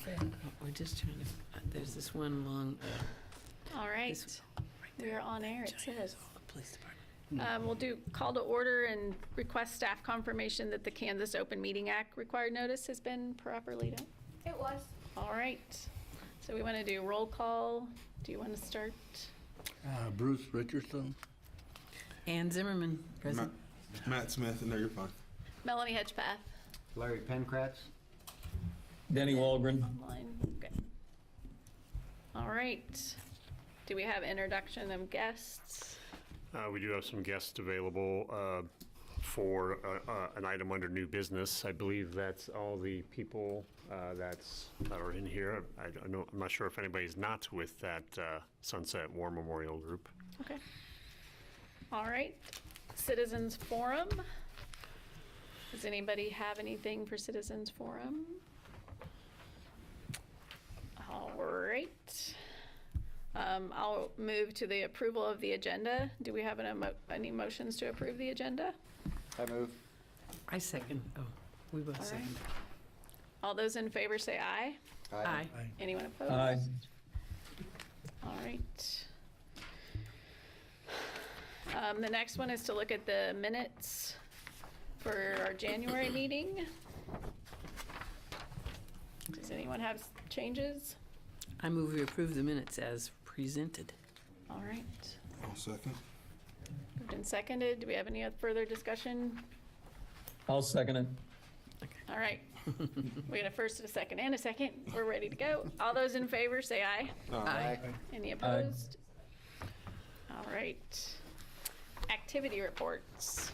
We're just trying to, there's this one long. All right. This- We are on air, it says. Police Department. We'll do call to order and request staff confirmation that the Kansas Open Meeting Act required notice has been properly done. It was. All right. So we want to do roll call. Do you want to start? Bruce Richardson. Ann Zimmerman, present. Matt Smith, no, you're fine. Melanie Hedgepath. Larry Pencratz. Denny Walgren. Online. Okay. All right. Do we have introduction of guests? We do have some guests available for an item under new business. I believe that's all the people that are in here. I'm not sure if anybody's not with that Sunset War Memorial Group. Okay. All right. Citizens Forum. Does anybody have anything for Citizens Forum? All right. I'll move to the approval of the agenda. Do we have any motions to approve the agenda? I move. I second. Oh, we both All right. second. All those in favor say aye. Aye. Anyone opposed? Aye. All right. The next one is to look at the minutes for our January meeting. Does anyone have changes? I move we approve the minutes as presented. All right. I'll second. Moved and seconded. Do we have any further discussion? I'll second it. All right. We got a first, and a second, and a second. We're ready to go. All those in favor say aye. Aye. Any opposed? All right. Activity reports.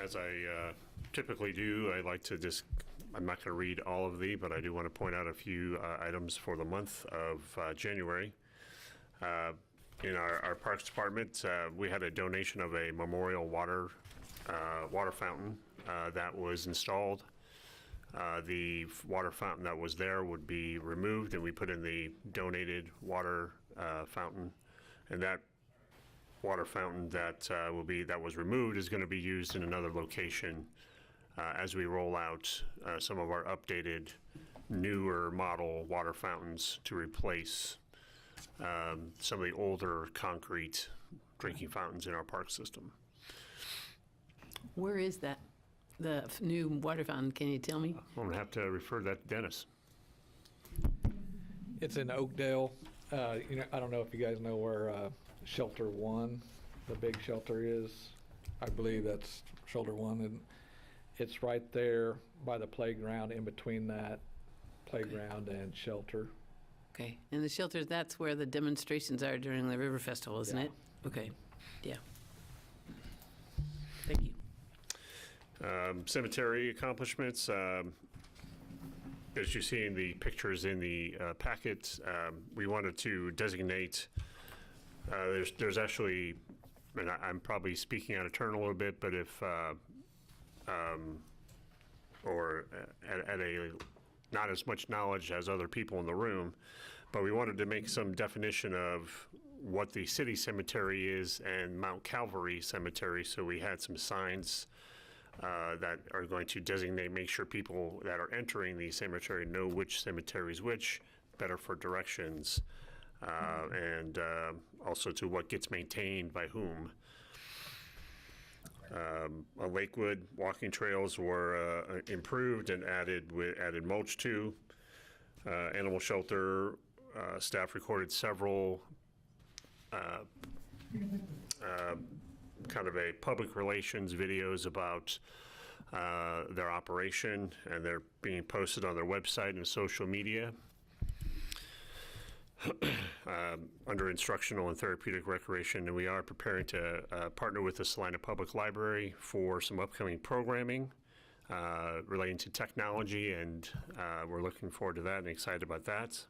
As I typically do, I like to just, I'm not going to read all of the, but I do want to point out a few items for the month of January. In our Parks Department, we had a donation of a memorial water fountain that was installed. The water fountain that was there would be removed, and we put in the donated water fountain. And that water fountain that was removed is going to be used in another location as we roll out some of our updated, newer model water fountains to replace some of the older concrete drinking fountains in our park system. Where is that? The new water fountain, can you tell me? I'm going to have to refer that to Dennis. It's in Oakdale. I don't know if you guys know where Shelter 1, the big shelter is. I believe that's Shelter 1, and it's right there by the playground, in between that playground and shelter. Okay, and the shelters, that's where the demonstrations are during the River Festival, isn't it? Okay, yeah. Thank you. Cemetery accomplishments. As you see in the pictures in the packet, we wanted to designate, there's actually, and I'm probably speaking out of turn a little bit, but if, or at a not as much knowledge as other people in the room, but we wanted to make some definition of what the city cemetery is and Mount Calvary Cemetery, so we had some signs that are going to designate, make sure people that are entering the cemetery know which cemetery is which, better for directions, and also to what gets maintained by whom. Lakewood walking trails were improved and added mulch to. Animal shelter staff recorded several kind of a public relations videos about their operation, and they're being posted on their website and social media. Under instructional and therapeutic recreation, and we are preparing to partner with the Salina Public Library for some upcoming programming relating to technology, and we're looking forward to that and excited about that.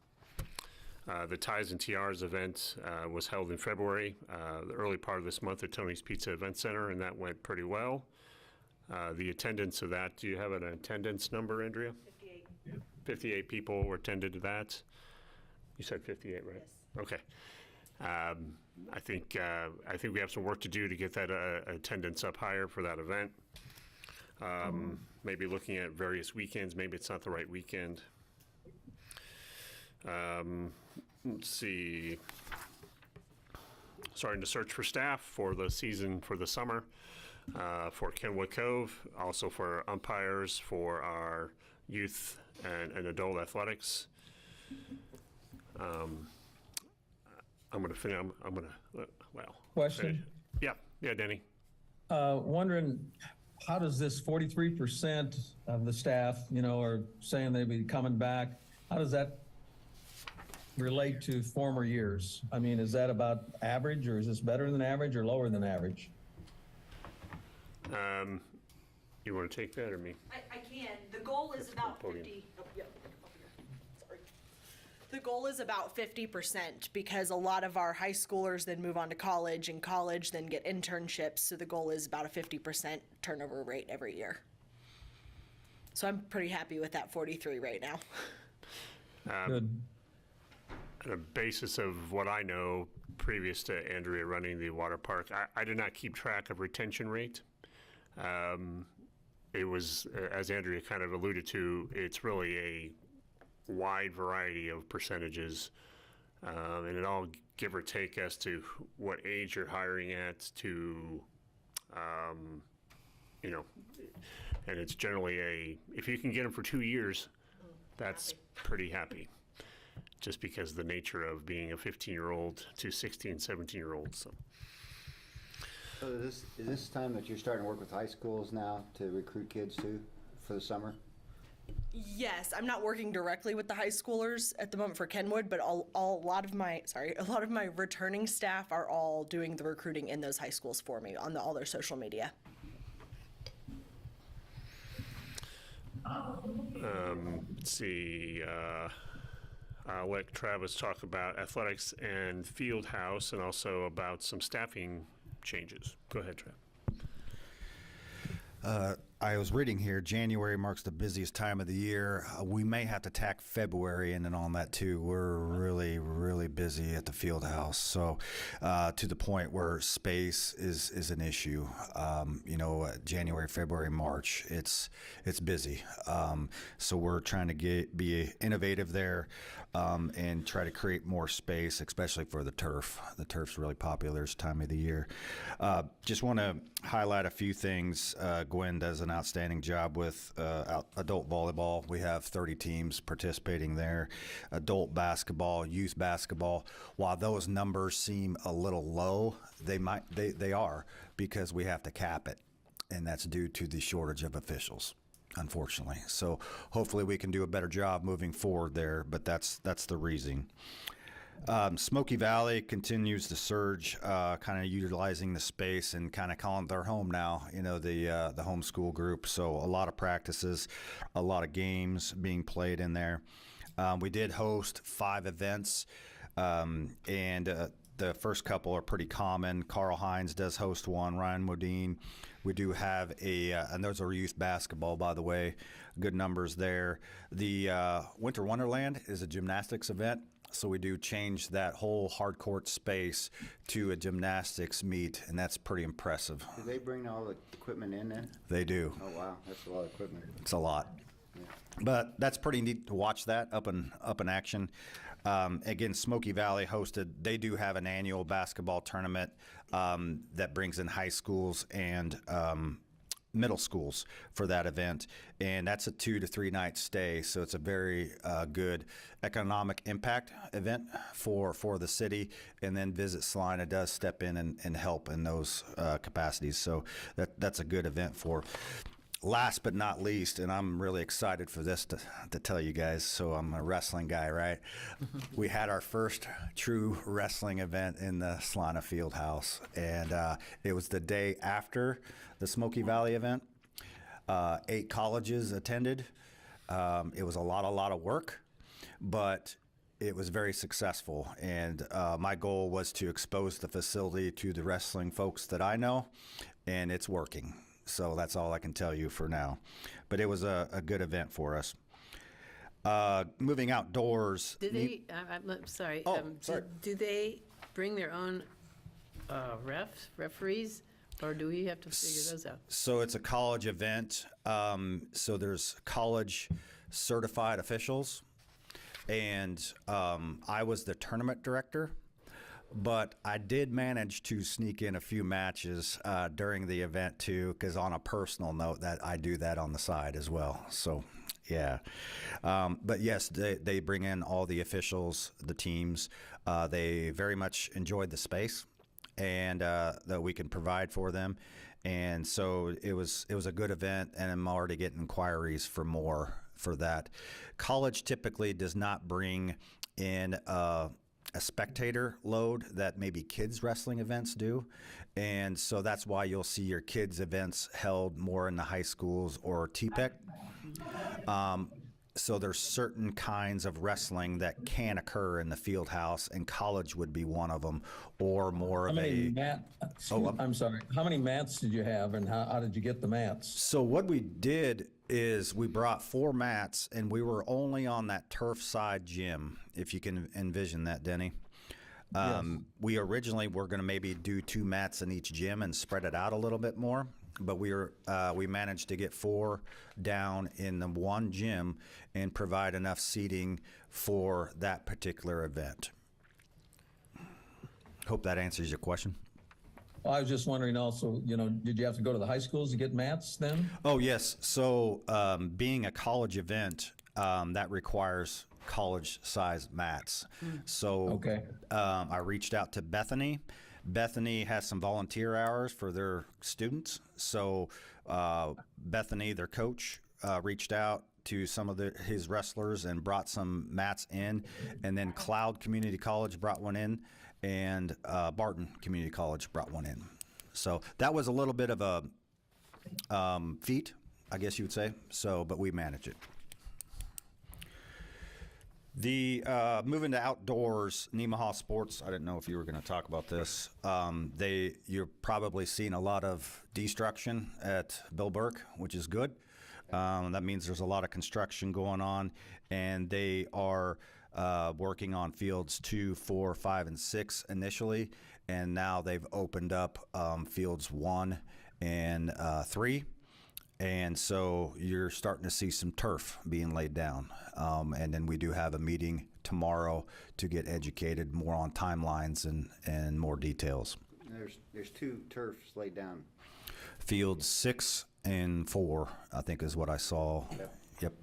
The Ties and Tiaras event was held in February, the early part of this month at Tony's Pizza Event Center, and that went pretty well. The attendance of that, do you have an attendance number, Andrea? 58. 58 people were attended to that. You said 58, right? Yes. Okay. I think we have some work to do to get that attendance up higher for that event. Maybe looking at various weekends, maybe it's not the right weekend. Let's see. Starting to search for staff for the season, for the summer, for Kenwood Cove, also for umpires for our youth and adult athletics. I'm gonna finish, well. Question? Yeah, Denny. Wondering, how does this 43% of the staff, are saying they'll be coming back? How does that relate to former years? I mean, is that about average, or is this better than average or lower than average? You want to take that or me? I can. The goal is about podium. 50. Oh, yeah. Sorry. The goal is about 50% because a lot of our high schoolers then move on to college, and college then get internships. So the goal is about a 50% turnover rate every year. So I'm pretty happy with that 43 right now. Good. On a basis of what I know, previous to Andrea running the water park, I did not keep track of retention rate. It was, as Andrea kind of alluded to, it's really a wide variety of percentages, and it all give or take as to what age you're hiring at to, and it's generally if you can get them for 2 years, that's pretty happy. Just because of the nature of being a 15-year-old to 16, 17-year-old, so. So is this time that you're starting to work with high schools now to recruit kids too for the summer? Yes, I'm not working directly with the high schoolers at the moment for Kenwood, but a lot of my returning staff are all doing the recruiting in those high schools for me on all their social media. Let's see. I'll let Travis talk about athletics and field house, and also about some staffing changes. Go ahead, Trav. I was reading here, January marks the busiest time of the year. We may have to tack February in and on that too. We're really, really busy at the field house. So to the point where space is an issue. January, February, March, it's busy. So we're trying to be innovative there and try to create more space, especially for the turf. The turf's really popular this time of the year. Just want to highlight a few things. Gwen does an outstanding job with adult volleyball. We have 30 teams participating there. Adult basketball, youth basketball. While those numbers seem a little low, they are, because we have to cap it, and that's due to the shortage of officials, unfortunately. So hopefully we can do a better job moving forward there, but that's the reason. Smoky Valley continues to surge, kind of utilizing the space and kind of calling it their home now, the homeschool group. So a lot of practices, a lot of games being played in there. We did host 5 events, and the first couple are pretty common. Carl Hines does host one, Ryan Modine. We do have and those are youth basketball, by the way, good numbers there. The Winter Wonderland is a gymnastics event. So we do change that whole hard court space to a gymnastics meet, and that's pretty impressive. Do they bring all the equipment in then? They do. Oh wow, that's a lot of equipment. It's a lot. Yeah. But that's pretty neat to watch that up in action. Again, Smoky Valley hosted, they do have an annual basketball tournament that brings in high schools and middle schools for that event, and that's a 2 to 3 night stay, so it's a very good economic impact event for the city. And then Visit Salina does step in and help in those capacities, so that's a good event for. Last but not least, and I'm really excited for this to tell you guys, so I'm a wrestling guy, right? We had our first true wrestling event in the Salina Field House, and it was the day after the Smoky Valley event. 8 colleges attended. It was a lot of work, but it was very successful, and my goal was to expose the facility to the wrestling folks that I know, and it's working. So that's all I can tell you for now. But it was a good event for us. Moving outdoors. Did they, I'm sorry. Oh, sorry. Do they bring their own referees, Or do we have to figure those out? So it's a college event. So there's college certified officials, and I was the tournament director. But I did manage to sneak in a few matches during the event too, because on a personal note, that I do that on the side as well. So, yeah. But yes, they bring in all the officials, the teams. They very much enjoyed the space, and that we can provide for them. And so it was a good event, and I'm already getting inquiries for more for that. College typically does not bring in a spectator load that maybe kids wrestling events do. And so that's why you'll see your kids events held more in the high schools or TPEC. So there's certain kinds of wrestling that can occur in the field house, and college would be one of them, or more How of many a... I'm sorry. How many mats did you have, and how did you get the mats? So what we did is we brought 4 mats, and we were only on that turf side gym, if you can envision that, Denny. Yes. We originally were going to maybe do 2 mats in each gym and spread it out a little bit more, but we managed to get 4 down in the one gym and provide enough seating for that particular event. Hope that answers your question. I was just wondering also, did you have to go to the high schools to get mats then? Oh, yes. So being a college event, that requires college-sized mats. So Okay. I reached out to Bethany. Bethany has some volunteer hours for their students. So Bethany, their coach, reached out to some of his wrestlers and brought some mats in. And then Cloud Community College brought one in, and Barton Community College brought one in. So that was a little bit of a feat, I guess you would say. So, but we managed it. The moving to outdoors, Nemaha Sports. I didn't know if you were going to talk about this. You're probably seeing a lot of destruction at Bill Burke, which is good. That means there's a lot of construction going on, and they are working on fields 2, 4, 5, and 6 initially, and now they've opened up fields 1 and 3. And so you're starting to see some turf being laid down. And then we do have a meeting tomorrow to get educated more on timelines and more details. There's 2 turfs laid down. Fields 6 and 4, I think is what I saw. Yep.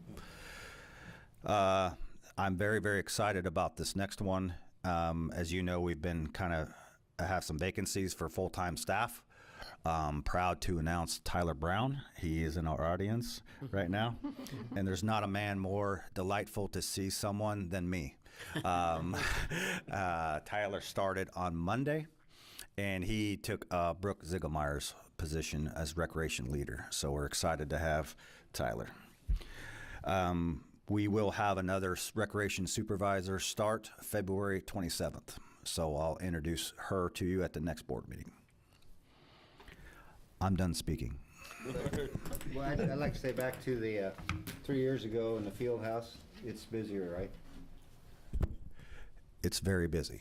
I'm very, very excited about this next one. As you know, we've been have some vacancies for full-time staff. Proud to announce Tyler Brown. He is in our audience right now. And there's not a man more delightful to see someone than me. Tyler started on Monday, and he took Brooke Ziegelmeier's position as recreation leader. So we're excited to have Tyler. We will have another recreation supervisor start February 27th. So I'll introduce her to you at the next board meeting. I'm done speaking. Well, I'd like to say back to the 3 years ago in the field house, it's busier, right? It's very busy.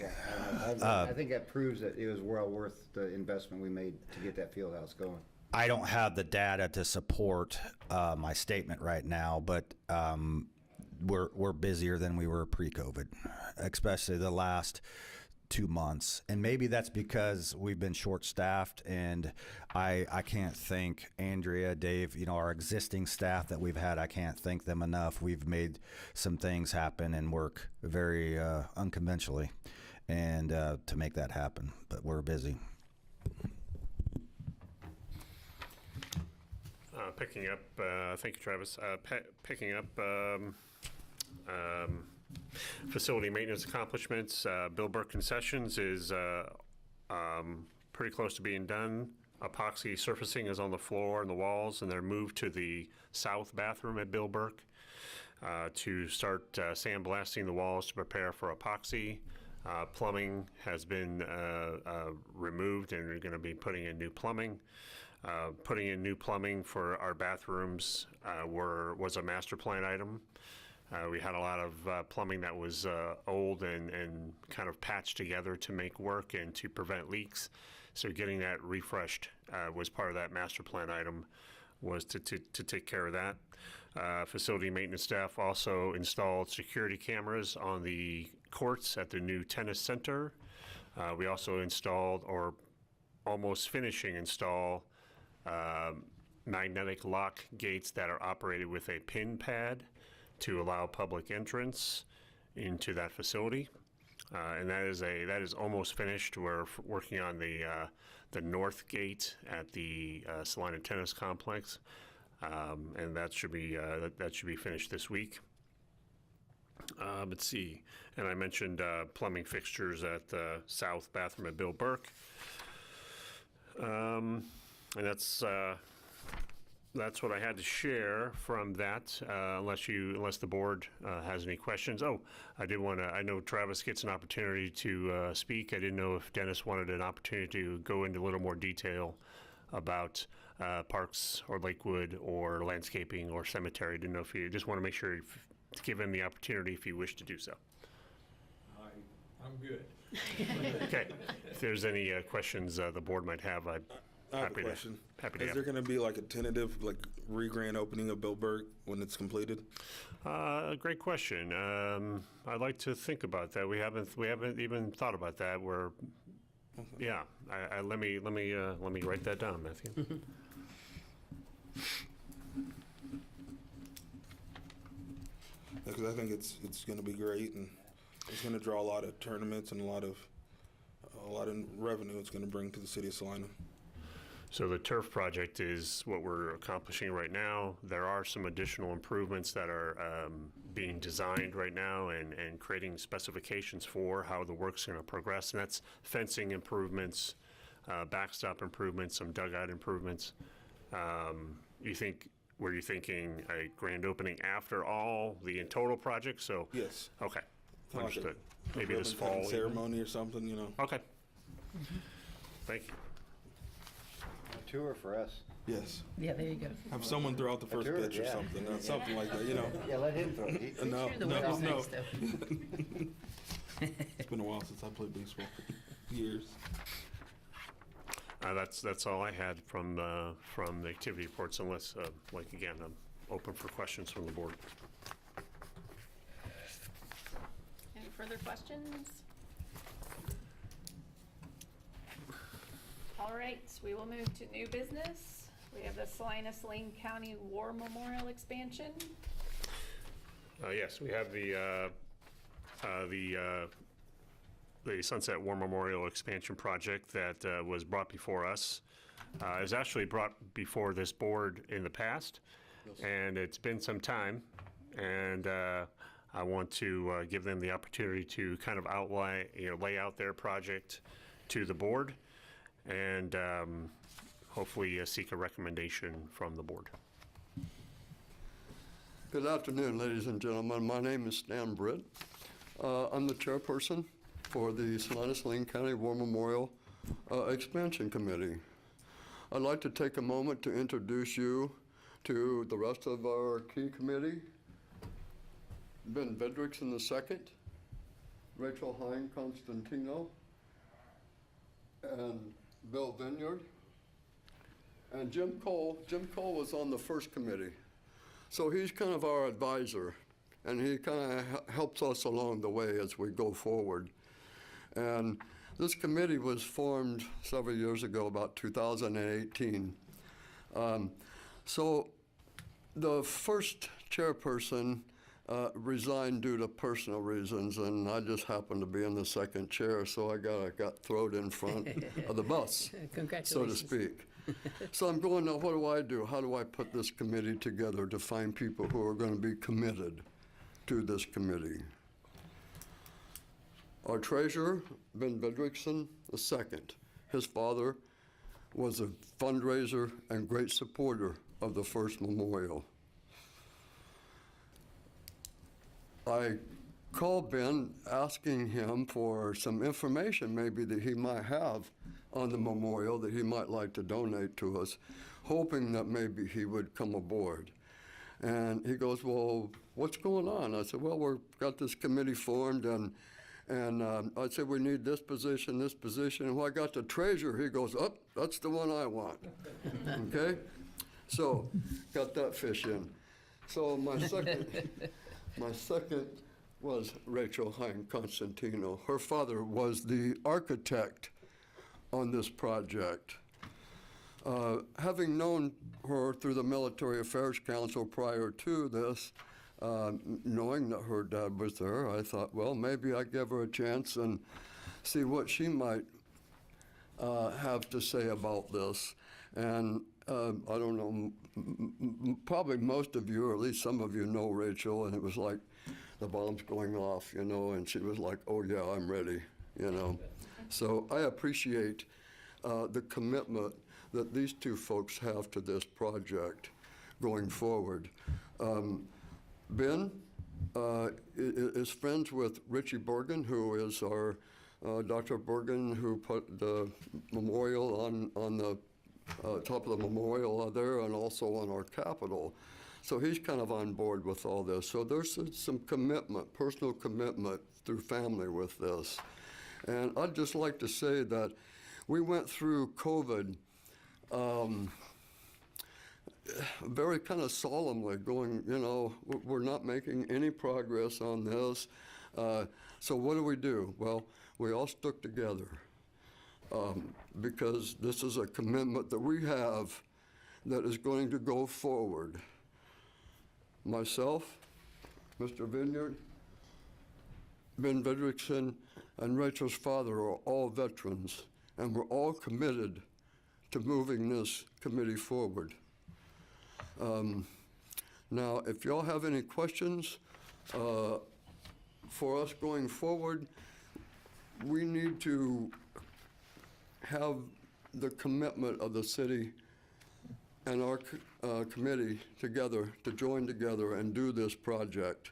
I think that proves that it was well worth the investment we made to get that field house going. I don't have the data to support my statement right now, but we're busier than we were pre-COVID, especially the last 2 months. And maybe that's because we've been short-staffed, and I can't thank Andrea, Dave, our existing staff that we've had. I can't thank them enough. We've made some things happen and work very unconventionally and to make that happen, but we're busy. Picking up, thank you, Travis. Picking up facility maintenance accomplishments. Bill Burke Concessions is pretty close to being done. Epoxy surfacing is on the floor and the walls, and they're moved to the south bathroom at Bill Burke to start sandblasting the walls to prepare for epoxy. Plumbing has been removed, and we're going to be putting in new plumbing. Putting in new plumbing for our bathrooms was a master plan item. We had a lot of plumbing that was old and kind of patched together to make work and to prevent leaks. So getting that refreshed was part of that master plan item, was to take care of that. Facility maintenance staff also installed security cameras on the courts at the new tennis center. We also installed, or almost finishing install, magnetic lock gates that are operated with a pin pad to allow public entrance into that facility. And that is almost finished. We're working on the north gate at the Salina Tennis Complex, and that should be finished this week. Let's see, and I mentioned plumbing fixtures at the south bathroom at Bill Burke, and that's what I had to share from that. Unless the board has any questions. Oh, I know Travis gets an opportunity to speak. I didn't know if Dennis wanted an opportunity to go into a little more detail about parks or Lakewood or landscaping or cemetery. I didn't know if you just want to make sure to give him the opportunity if you wish to do so. I'm good. Okay. If there's any questions the board might have, I have a question. Happy to Is have. there going to be like a tentative, like, re-grand opening of Bill Burke when it's completed? Great question. I'd like to think about that. We haven't even thought about that. Yeah. Let me write that down, Matthew. Because I think it's going to be great, and it's going to draw a lot of tournaments and a lot of revenue it's going to bring to the city of Salina. So the turf project is what we're accomplishing right now. There are some additional improvements that are being designed right now and creating specifications for how the work's going to progress. And that's fencing improvements, backstop improvements, some dugout improvements. Were you thinking a grand opening after all the total project? So Yes. Okay, Kinda like understood. a Maybe this ribbon cutting fall. ceremony or something, you know. Okay. Thank you. A tour for us. Yes. Yeah, there you go. Have someone throw out the first tour, pitch or yeah. something like that, you know. Yeah, let him throw it. No, The no, weather's no. nice, though. It's been a while since I played baseball. Years. That's all I had from the activity reports, unless, again, I'm open for questions from the board. Any further questions? All right, we will move to new business. We have the Salina-Saline County War Memorial expansion. Yes, we have the Sunset War Memorial expansion project that was brought before us. It was actually brought before this board in the past, and it's been some time. And I want to give them the opportunity to kind of lay out their project to the board, and hopefully seek a recommendation from the board. Good afternoon, ladies and gentlemen. My name is Stan Britt. I'm the chairperson for the Salina-Saline County War Memorial Expansion Committee. I'd like to take a moment to introduce you to the rest of our key committee. Ben Bedrickson II, Rachel Hine Constantino, and Bill Vineyard, and Jim Cole. Jim Cole was on the first committee. So he's kind of our advisor, and he kind of helps us along the way as we go forward. And this committee was formed several years ago, about 2018. So the first chairperson resigned due to personal reasons, and I just happened to be in the second chair, so I got thrown in front of the bus, so to Congratulations. speak. So I'm going, now what do? How do I put this committee together to find people who are going to be committed to this committee? Our treasurer, Ben Bedrickson II. His father was a fundraiser and great supporter of the first memorial. I called Ben asking him for some information maybe that he might have on the memorial that he might like to donate to us, hoping that maybe he would come aboard. And he goes, well, what's going on? I said, well, we've got this committee formed, and And I'd say, we need this position. And when I got the treasurer, he goes, oh, that's the one I want. Okay? So, got that fish in. So my second was Rachel Hein Constantino. Her father was the architect on this project. Having known her through the Military Affairs Council prior to this, knowing that her dad was there, I thought, well, maybe I'd give her a chance and see what she might have to say about this. And I don't know, probably most of you, or at least some of you, know Rachel, and it was like the bomb's going off, you know, and she was like, oh yeah, I'm ready, you know. So I appreciate the commitment that these two folks have to this project going forward. Ben is friends with Richie Borgen, who is our, Dr. Borgen, who put the memorial on the top of the memorial there, and also on our Capitol. So he's kind of on board with all this. So there's some commitment, personal commitment through family with this. And I'd just like to say that we went through COVID very kind of solemnly, going, you know, we're not making any progress on this. So what do? Well, we all stuck together because this is a commitment that we have that is going to go forward. Myself, Mr. Vineyard, Ben Vidrickson, and Rachel's father are all veterans, and we're all committed to moving this committee forward. Now, if y'all have any questions for us going forward, we need to have the commitment of the city and our committee together to join together and do this project.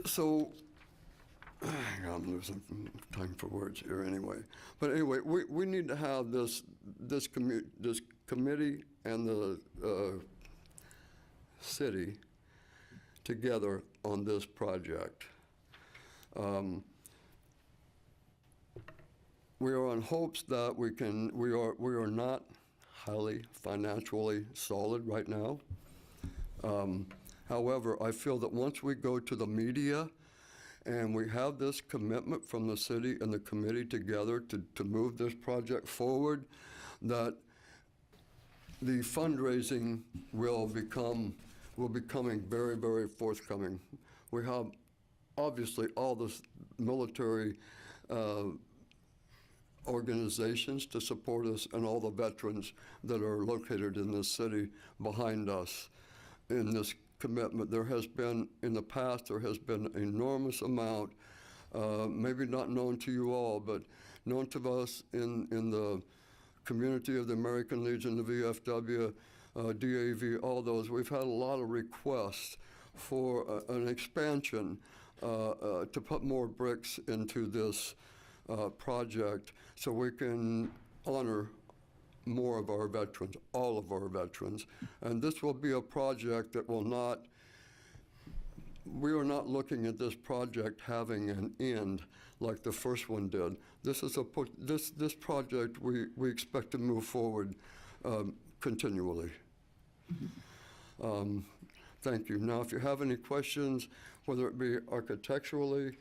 So, I'm losing time for words here anyway. But anyway, we need to have this committee and the city together on this project. We are on hopes that we are not highly financially solid right now. However, I feel that once we go to the media and we have this commitment from the city and the committee together to move this project forward, that the fundraising will be coming very, very forthcoming. We have obviously all the military organizations to support us, and all the veterans that are located in this city behind us in this commitment. There has been, in the past, there has been an enormous amount, maybe not known to you all, but known to us in the community of the American Legion, the VFW, DAV, all those. We've had a lot of requests for an expansion to put more bricks into this project so we can honor more of our veterans, all of our veterans. And this will be a project that will not, we are not looking at this project having an end like the first one did. This is this project we expect to move forward continually. Thank you. Now, if you have any questions, whether it be architecturally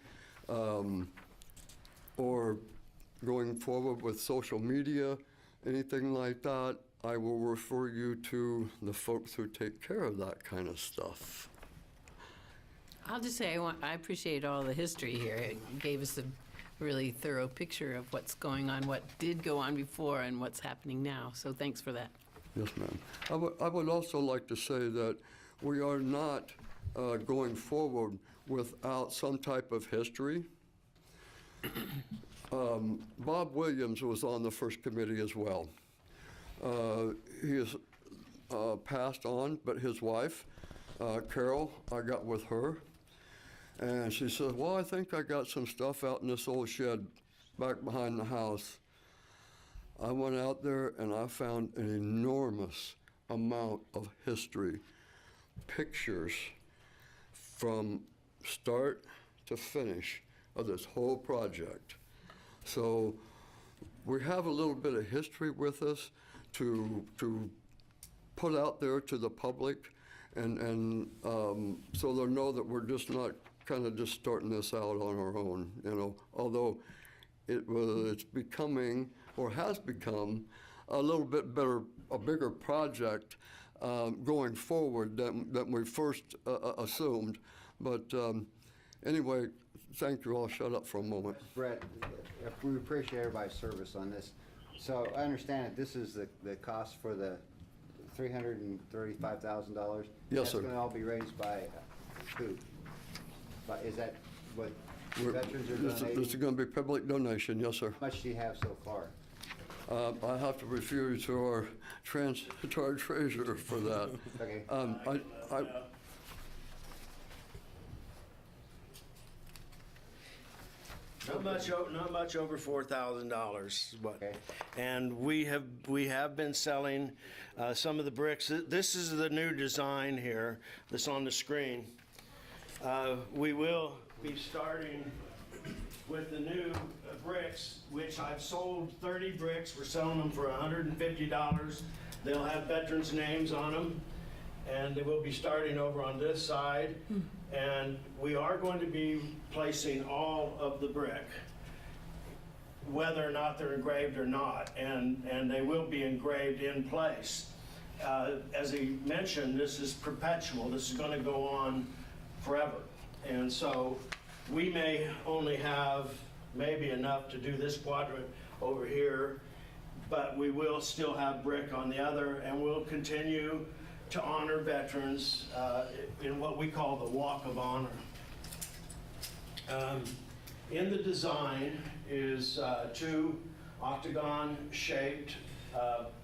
or going forward with social media, anything like that, I will refer you to the folks who take care of that kind of stuff. I'll just say I appreciate all the history here. It gave us a really thorough picture of what's going on, what did go on before, and what's happening now. So thanks for that. Yes, ma'am. I would also like to say that we are not going forward without some type of history. Bob Williams was on the first committee as well. He has passed on, but his wife, Carol, I got with her, and she said, well, I think I got some stuff out in this old shed back behind the house. I went out there and I found an enormous amount of history, pictures from start to finish of this whole project. So we have a little bit of history with us to put out there to the public, and so they'll know that we're just not kind of just starting this out on our own, although it's becoming, or has become, a little bit better, a bigger project going forward than we first assumed. But anyway, thank you. I'll shut up for a moment. Brett, we appreciate everybody's service on this. So I understand that this is the cost for the $335,000? Yes, sir. That's going to all be raised by who? Is that what veterans are donating? This is going to be public donation, yes, sir. How much do you have so far? I have to refer you to our treasurer for that. Okay. Not much over $4,000, but Okay. and we have been selling some of the bricks. This is the new design here that's on the screen. We will be starting with the new bricks, which I've sold 30 bricks. We're selling them for $150. They'll have veterans' names on them, and they will be starting over on this side. And we are going to be placing all of the brick, whether or not they're engraved or not, and they will be engraved in place. As he mentioned, this is perpetual. This is going to go on forever. And so we may only have maybe enough to do this quadrant over here, but we will still have brick on the other, and we'll continue to honor veterans in what we call the Walk of Honor. In the design is two octagon-shaped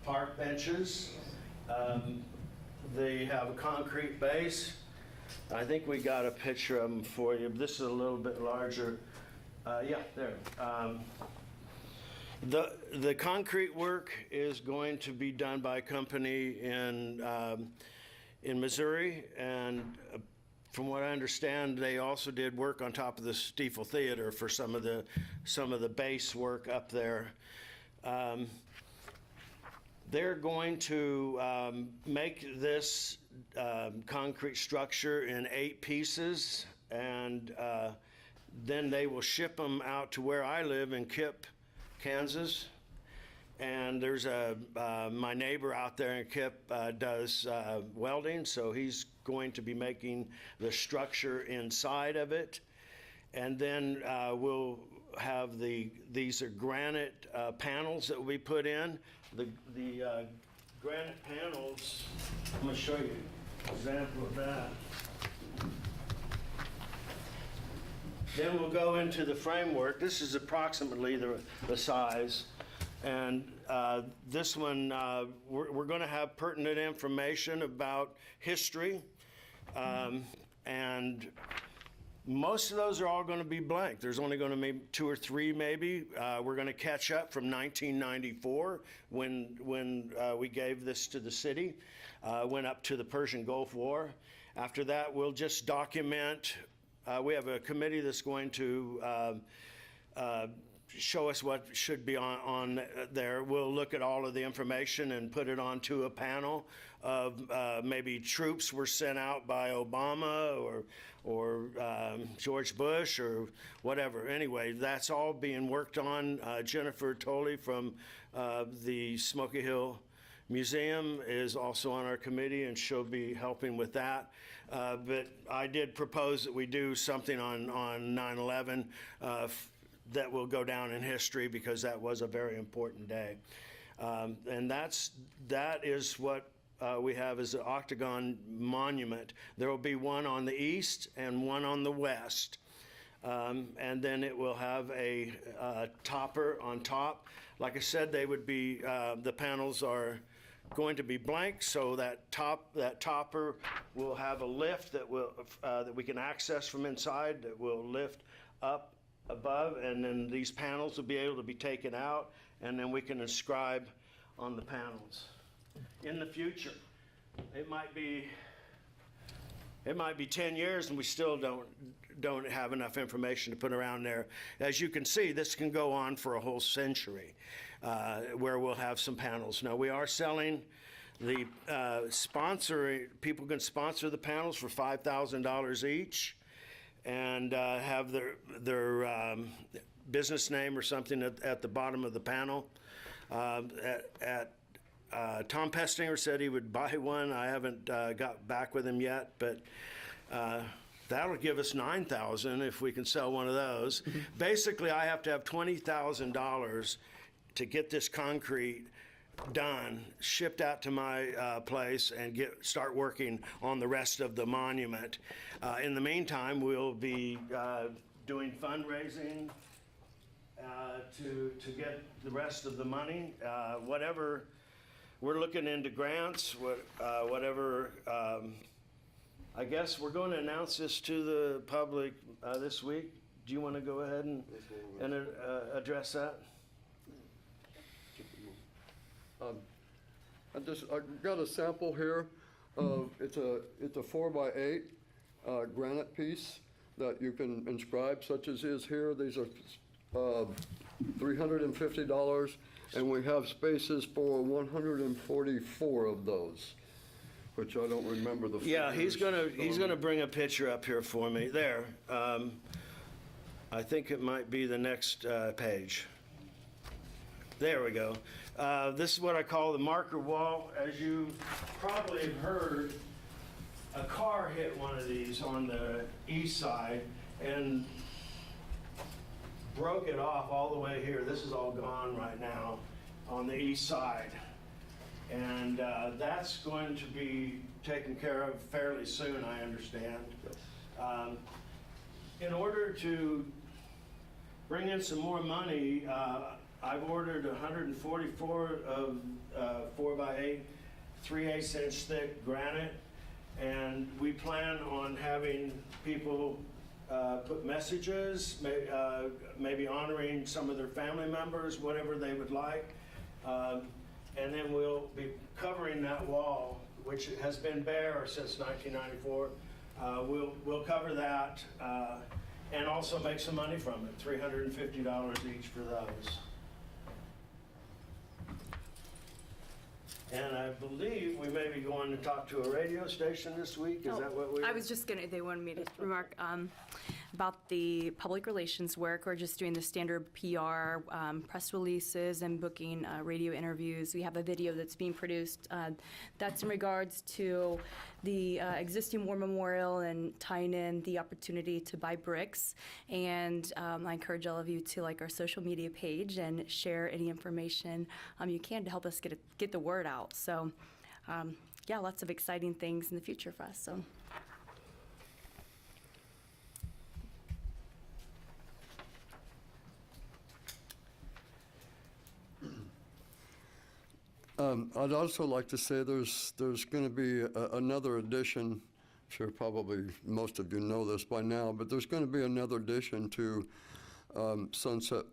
park benches. They have a concrete base. I think we got a picture of them for you. This is a little bit larger. Yeah, there. The concrete work is going to be done by a company in Missouri, and from what I understand, they also did work on top of the Stiefel Theater for some of the base work up there. They're going to make this concrete structure in 8 pieces, and then they will ship them out to where I live in Kip, Kansas. And there's my neighbor out there in Kip does welding, so he's going to be making the structure inside of it. And then we'll have these are granite panels that will be put in. The granite panels, I'm going to show you an example of that. Then we'll go into the framework. This is approximately the size. And this one, we're going to have pertinent information about history. And most of those are all going to be blank. There's only going to be 2 or 3 maybe. We're going to catch up from 1994 when we gave this to the city, went up to the Persian Gulf War. After that, we'll just document. We have a committee that's going to show us what should be on there. We'll look at all of the information and put it onto a panel of maybe troops were sent out by Obama or George Bush or whatever. Anyway, that's all being worked on. Jennifer Tolley from the Smoky Hill Museum is also on our committee, and she'll be helping with that. But I did propose that we do something on 9/11 that will go down in history, because that was a very important day. And that is what we have as an octagon monument. There will be one on the east and one on the west. And then it will have a topper on top. Like I said, they would be, the panels are going to be blank, so that topper will have a lift that we can access from inside, that will lift up above, and then these panels will be able to be taken out, and then we can inscribe on the panels. In the future, it might be it might be 10 years and we still don't have enough information to put around there. As you can see, this can go on for a whole century, where we'll have some panels. Now, we are selling the people can sponsor the panels for $5,000 each and have their business name or something at the bottom of the panel. Tom Pestinger said he would buy one. I haven't got back with him yet, but that'll give us $9,000 if we can sell one of those. Basically, I have to have $20,000 to get this concrete done, shipped out to my place, and start working on the rest of the monument. In the meantime, we'll be doing fundraising to get the rest of the money. Whatever, we're looking into grants, whatever. I guess we're going to announce this to the public this week. Do you want to go ahead and address that? I got a sample here of it's a 4x8 granite piece that you can inscribe, such as is here. These are $350, and we have spaces for 144 of those, which I don't remember the figures. Yeah, he's gonna bring a picture up here for me. There, I think it might be the next page. There we go. This is what I call the marker wall. As you probably have heard, a car hit one of these on the east side and broke it off all the way here. This is all gone right now on the east side. And that's going to be taken care of fairly soon, I understand. In order to bring in some more money, I've ordered 144 of 4x8, 3/8 inch thick granite, and we plan on having people put messages, maybe honoring some of their family members, whatever they would like. And then we'll be covering that wall, which has been bare since 1994. We'll cover that and also make some money from it, $350 each for those. And I believe we may be going to talk to a radio station this week. Is that what we? I was just they wanted me to remark about the public relations work. We're just doing the standard PR, press releases and booking radio interviews. We have a video that's being produced. That's in regards to the existing war memorial and tying in the opportunity to buy bricks. And I encourage all of you to like our social media page and share any information you can to help us get the word out. So yeah, lots of exciting things in the future for us. So. I'd also like to say there's going to be another edition. Sure, probably most of you know this by now, but there's going to be another addition to Sunset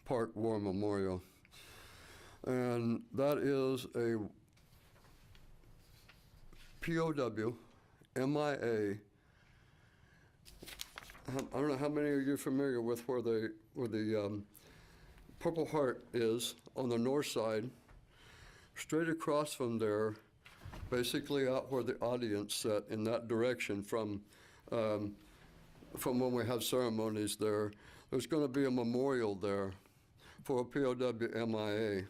Park War Memorial, and that is a POW, MIA. I don't know how many of you are familiar with where the Purple Heart is on the north side. Straight across from there, basically out where the audience sat in that direction from when we have ceremonies there, there's going to be a memorial there for a POW MIA.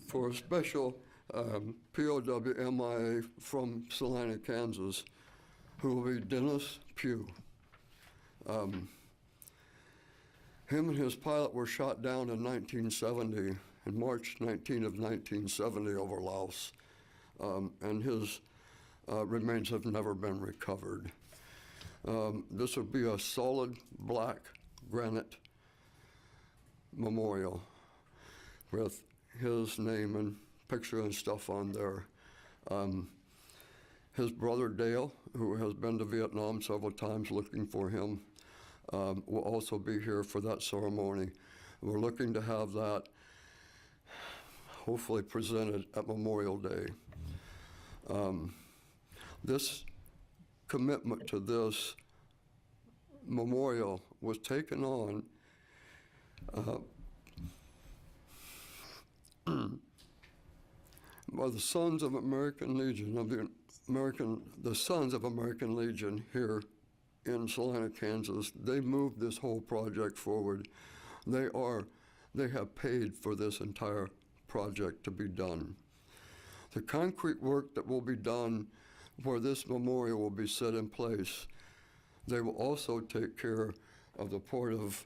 For a special POW MIA from Salina, Kansas, who will be Dennis Pugh. Him and his pilot were shot down in 1970, in March 19 of 1970 over Laos, and his remains have never been recovered. This would be a solid black granite memorial with his name and picture and stuff on there. His brother Dale, who has been to Vietnam several times looking for him, will also be here for that ceremony. We're looking to have that hopefully presented at Memorial Day. This commitment to this memorial was taken on by the Sons of American Legion the Sons of American Legion here in Salina, Kansas. They moved this whole project forward. They have paid for this entire project to be done. The concrete work that will be done where this memorial will be set in place, they will also take care of the part of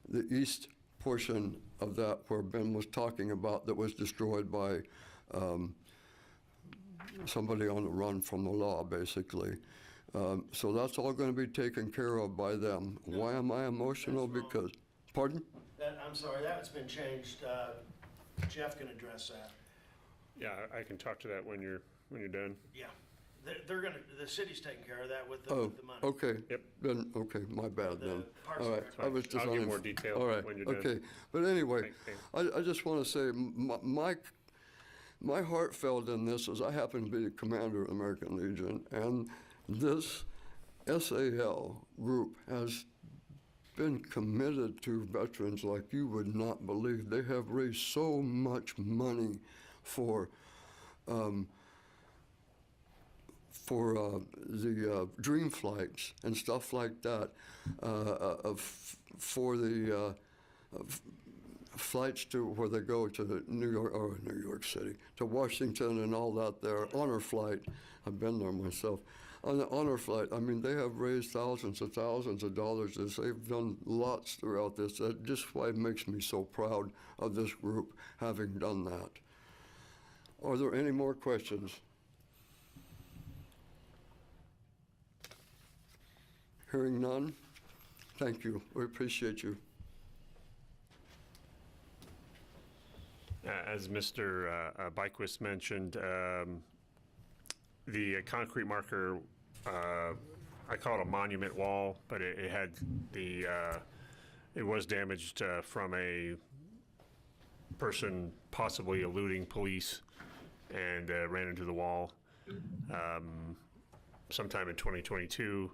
the east portion of that where Ben was talking about that was destroyed by somebody on the run from the law, basically. So that's all going to be taken care of by them. Why am I emotional? Because, pardon? I'm sorry, that's been changed. Jeff can address that. Yeah, I can talk to that when you're done. Yeah. The city's taking care of that with the money. Okay. Yep. Then, okay, my bad then. Parks All right, and I was just I'll give more detail all right, when you're done. okay. But anyway, Thanks. I just want to say my heart felt in this as I happen to be the commander of the American Legion, and this SAL group has been committed to veterans like you would not believe. They have raised so much money for the dream flights and stuff like that, for the flights to where they go to New York City, to Washington and all that there, honor flight. I've been there myself. On the honor flight, I mean, they have raised thousands of dollars. They've done lots throughout this. That's just why it makes me so proud of this group having done that. Are there any more questions? Hearing none, thank you. We appreciate you. As Mr. Byquist mentioned, the concrete marker, I call it a monument wall, but it had it was damaged from a person possibly eluding police and ran into the wall sometime in 2022.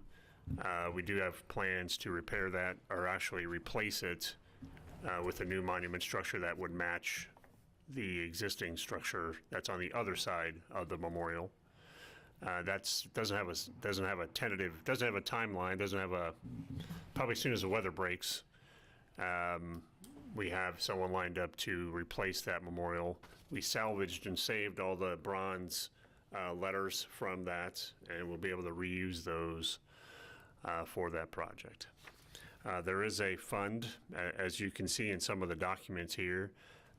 We do have plans to repair that, or actually replace it with a new monument structure that would match the existing structure that's on the other side of the memorial. Doesn't have a tentative, doesn't have a timeline, doesn't have a, probably as soon as the weather breaks, we have someone lined up to replace that memorial. We salvaged and saved all the bronze letters from that, and we'll be able to reuse those for that project. There is a fund, as you can see in some of the documents here,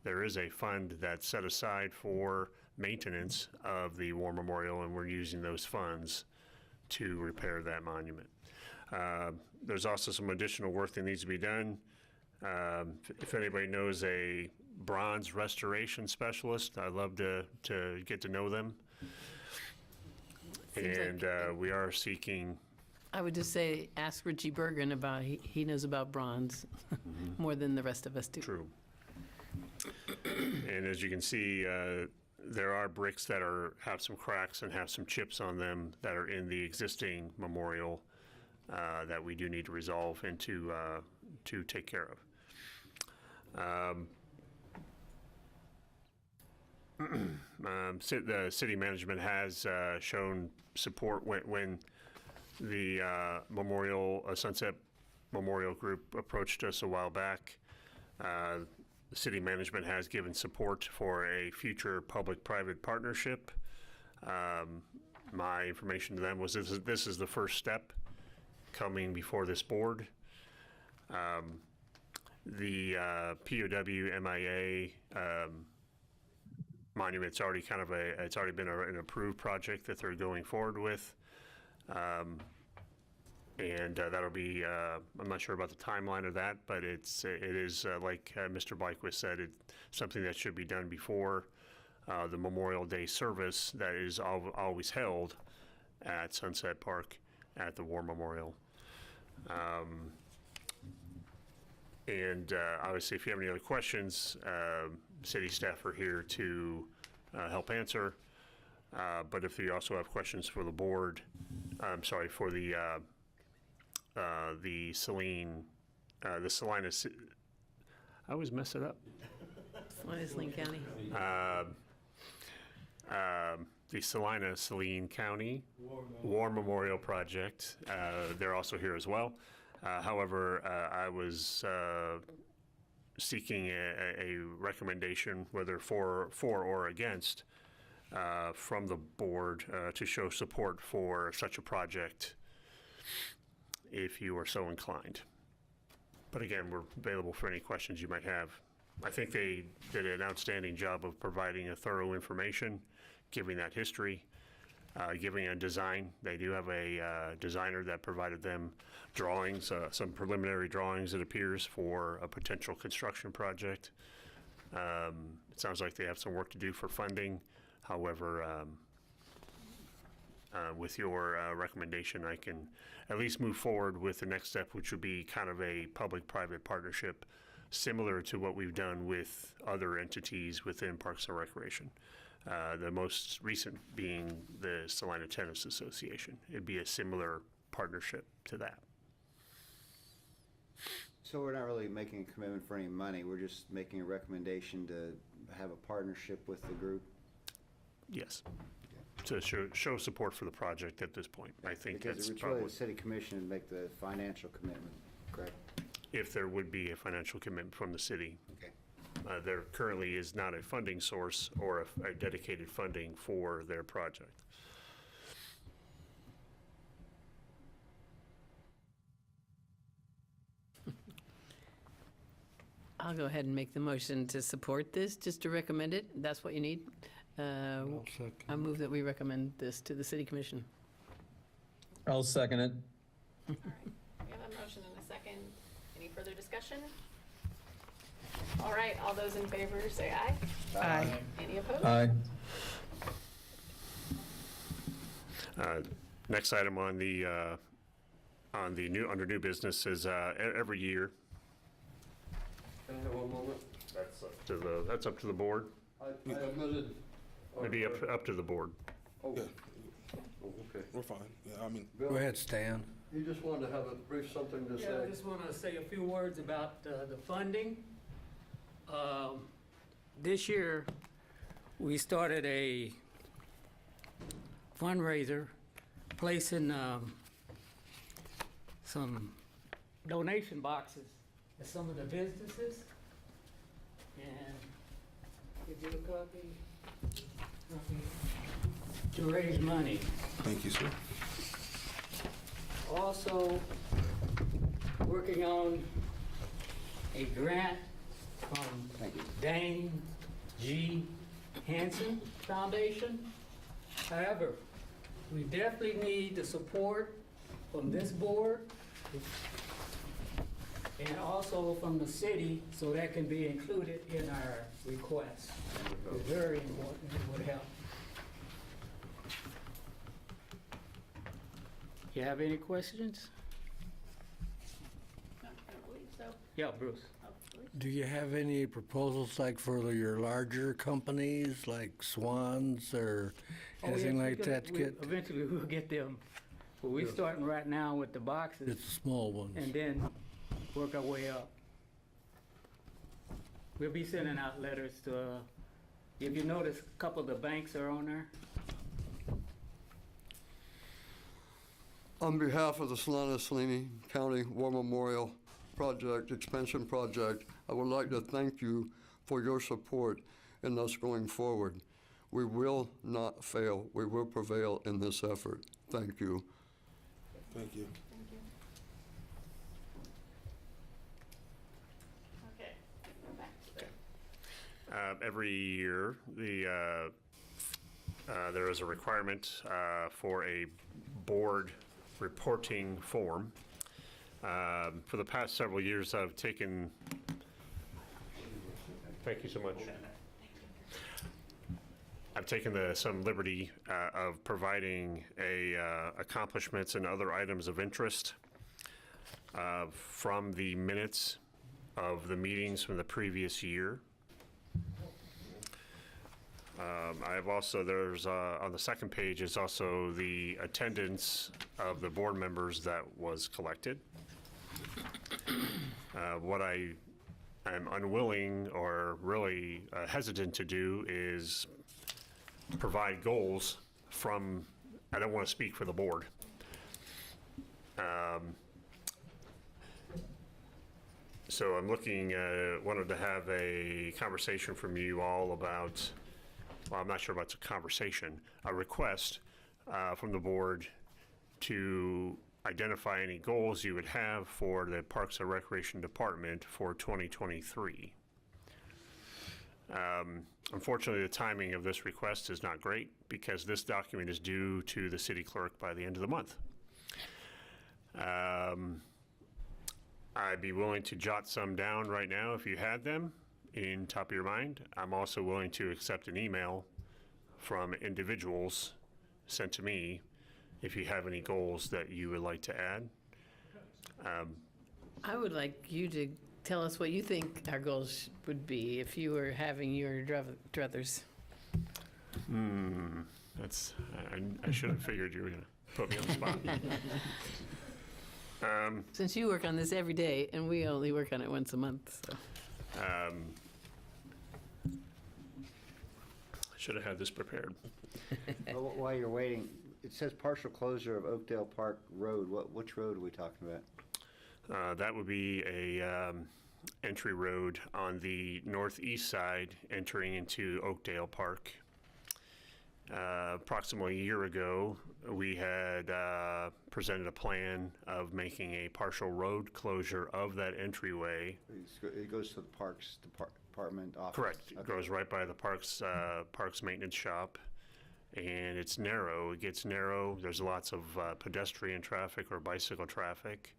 there is a fund that's set aside for maintenance of the War Memorial, and we're using those funds to repair that monument. There's also some additional work that needs to be done. If anybody knows a bronze restoration specialist, I'd love to get to know them. Seems And we are seeking. I would just say, ask Richie Bergen about, he knows about bronze more than the rest of us do. True. And as you can see, there are bricks that have some cracks and have some chips on them that are in the existing memorial that we do need to resolve and to take care of. The city management has shown support when the Sunset Memorial Group approached us a while back. The city management has given support for a future public-private partnership. My information to them was this is the first step coming before this board. The POW MIA monument's already it's already been an approved project that they're going forward with. And that'll be, I'm not sure about the timeline of that, but it is like Mr. Byquist said, it's something that should be done before the Memorial Day service that is always held at Sunset Park at the War Memorial. And obviously, if you have any other questions, city staff are here to help answer. But if you also have questions for the board, I'm sorry, for the Salina, I always mess it up. Salina-Saline County. The Salina-Saline County War Memorial Project. They're also here as well. However, I was seeking a recommendation, whether for or against, from the board to show support for such a project if you are so inclined. But again, we're available for any questions you might have. I think they did an outstanding job of providing a thorough information, giving that history, giving a design. They do have a designer that provided them drawings, some preliminary drawings, it appears, for a potential construction project. It sounds like they have some work to do for funding. However, with your recommendation, I can at least move forward with the next step, which would be kind of a public-private partnership, similar to what we've done with other entities within Parks and Recreation. The most recent being the Salina Tennis Association. It'd be a similar partnership to that. So we're not really making a commitment for any money, we're just making a recommendation to have a partnership with the group? Yes. To show support for the project at this point. I think Because that's it's really probably, the city commission to make the financial commitment, correct? if there would be a financial commitment from the city. Okay. There currently is not a funding source or a dedicated funding for their project. I'll go ahead and make the motion to support this, just to recommend it. That's what you need? I move that we recommend this to the city commission. I'll second it. All right, we have a motion and a second. Any further discussion? All right, all those in favor say aye. Aye. Any opposed? Aye. Next item on the under new business is every year. Can I have one moment? That's up to the board. I admitted. Maybe up to the board. Oh, Yeah, okay. we're fine. Yeah, I mean, Bill, Go ahead, Stan. you just wanted to have a brief something to Yeah, say. I just want to say a few words about the funding. This year, we started a fundraiser, placing some donation boxes at some of the businesses. And give you a copy to raise money. thank you, sir. Also, working on a grant from Thank you. Dane G. Hansen Foundation. However, we definitely need the support from this board and also from the city, so that can be included in our request. It's very important, it would help. You have any questions? No, I don't believe so. Yeah, Bruce. Do you have any proposals like for your larger companies, like Swans or anything like that to get? Eventually, we'll get them. But we're starting right now with the boxes It's small ones. and then work our way up. We'll be sending out letters to, if you notice, a couple of the banks are on there. On behalf of the Salina-Saline County War Memorial Project, Expansion Project, I would like to thank you for your support in us going forward. We will not fail. We will prevail in this effort. Thank you. Thank you. Thank you. Okay, go back to the Every year, there is a requirement for a board reporting form. For the past several years, I've taken, thank you so much. I've taken some liberty of providing accomplishments and other items of interest from the minutes of the meetings from the previous year. I have also, there's, on the second page is also the attendance of the board members that was collected. What I am unwilling or really hesitant to do is provide goals from, I don't want to speak for the board. So I'm looking, wanted to have a conversation from you all about, well, I'm not sure about it's a conversation, a request from the board to identify any goals you would have for the Parks and Recreation Department for 2023. Unfortunately, the timing of this request is not great because this document is due to the city clerk by the end of the month. I'd be willing to jot some down right now if you had them in top of your mind. I'm also willing to accept an email from individuals sent to me if you have any goals that you would like to add. I would like you to tell us what you think our goals would be if you were having your druthers. That's, I should have figured you were gonna put me on the spot. Since you work on this every day, and we only work on it once a month, so. I should have had this prepared. Well, while you're waiting, it says partial closure of Oakdale Park Road. Which road are we talking about? That would be a entry road on the northeast side entering into Oakdale Park. Approximately a year ago, we had presented a plan of making a partial road closure of that entryway. It goes to the Parks Department office? Correct. It goes right by the Parks maintenance shop. And it's narrow. It gets narrow. There's lots of pedestrian traffic or bicycle traffic.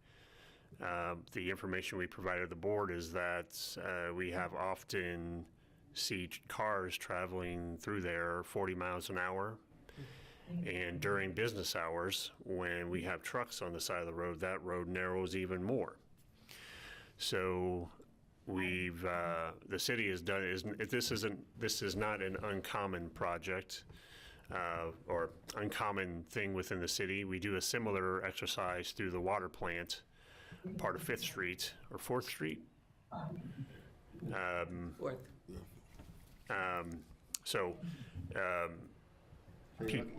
The information we provided the board is that we have often see cars traveling through there 40 miles an hour. And during business hours, when we have trucks on the side of the road, that road narrows even more. So we've, the city has done, this is not an uncommon project or uncommon thing within the city. We do a similar exercise through the water plant, part of 5th Street or 4th Street. Fourth. So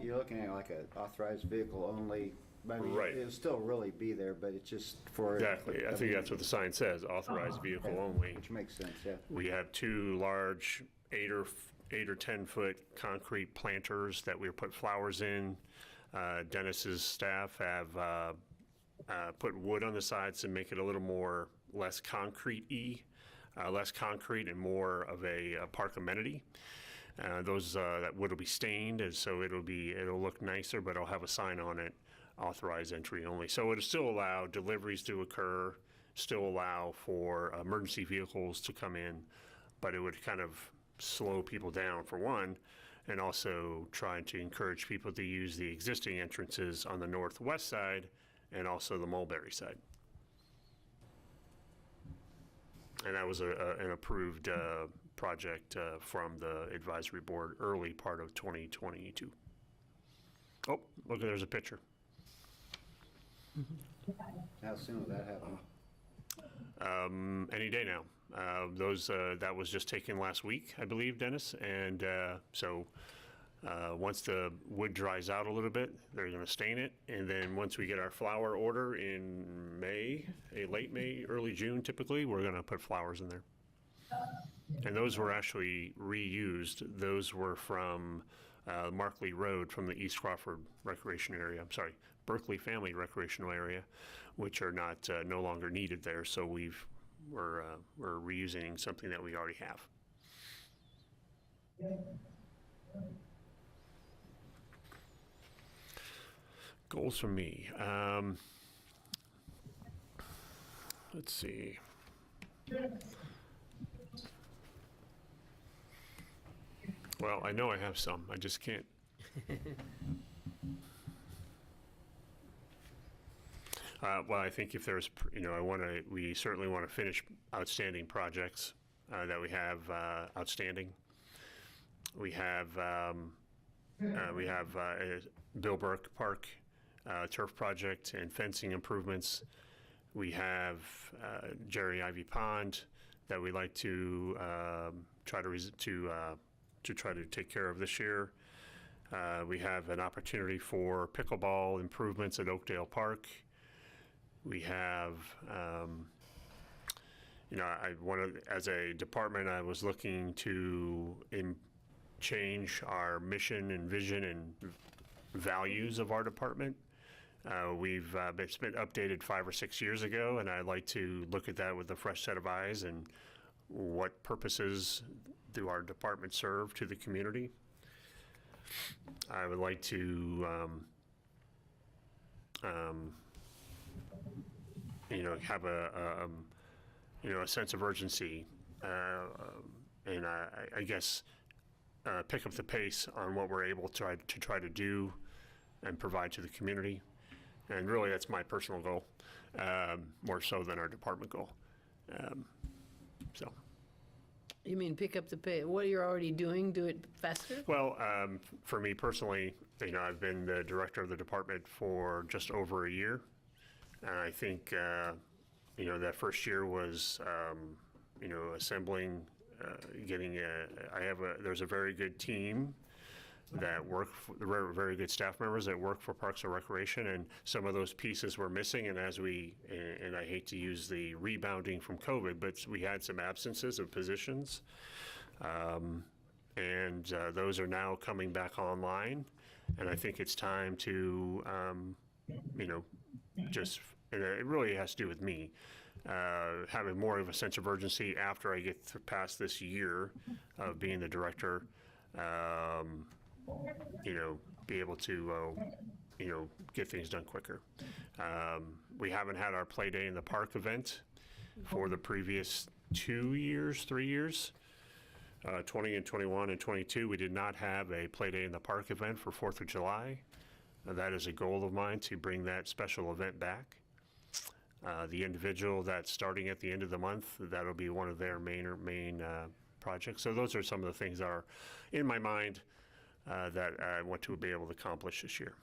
you're looking at like an authorized vehicle only. I mean, right. It'll still really be there, but it's just for... Exactly. I think that's what the sign says, authorized vehicle only. Which makes sense, yeah. We have 2 large 8 or 10 foot concrete planters that we put flowers in. Dennis's staff have put wood on the sides to make it a little more less concrete-y, less concrete and more of a park amenity. That wood will be stained, and so it'll look nicer, but it'll have a sign on it, authorized entry only. So it'll still allow deliveries to occur, still allow for emergency vehicles to come in, but it would kind of slow people down for one, and also trying to encourage people to use the existing entrances on the northwest side and also the Mulberry side. And that was an approved project from the advisory board early part of 2022. Oh, look, there's a picture. How soon will that happen? Any day now. That was just taken last week, I believe, Dennis. And so once the wood dries out a little bit, they're going to stain it. And then once we get our flower order in May, late May, early June, typically, we're going to put flowers in there. And those were actually reused. Those were from Markley Road from the East Crawford Recreation Area. I'm sorry, Berkeley Family Recreational Area, which are not no longer needed there. So we're reusing something that we already have. Goals from me. Let's see. Well, I know I have some. I just can't. Well, I think if there's, we certainly want to finish outstanding projects that we have outstanding. We have Bill Burke Park turf project and fencing improvements. We have Jerry Ivy Pond that we like to try to take care of this year. We have an opportunity for pickleball improvements at Oakdale Park. We have, as a department, I was looking to change our mission and vision and values of our department. It's been updated 5 or 6 years ago, and I'd like to look at that with a fresh set of eyes and what purposes do our department serve to the community. I would like to, have a sense of urgency, and I guess pick up the pace on what we're able to try to do and provide to the community. And really, that's my personal goal, more so than our department goal. So. You mean pick up the pace? What you're already doing, do it faster? Well, for me personally, I've been the director of the department for just over a year. And I think, that first year was, assembling, there's a very good team that very good staff members that work for Parks and Recreation, and some of those pieces were missing. And and I hate to use the rebounding from COVID, but we had some absences of positions, and those are now coming back online. And I think it's time to, and it really has to do with me, having more of a sense of urgency after I get past this year of being the director. Be able to, get things done quicker. We haven't had our Play Day in the Park event for the previous 3 years. 20 and 21 and 22, we did not have a Play Day in the Park event for 4th of July. That is a goal of mine, to bring that special event back. The individual that's starting at the end of the month, that'll be one of their main projects. So those are some of the things that are in my mind that I want to be able to accomplish this year.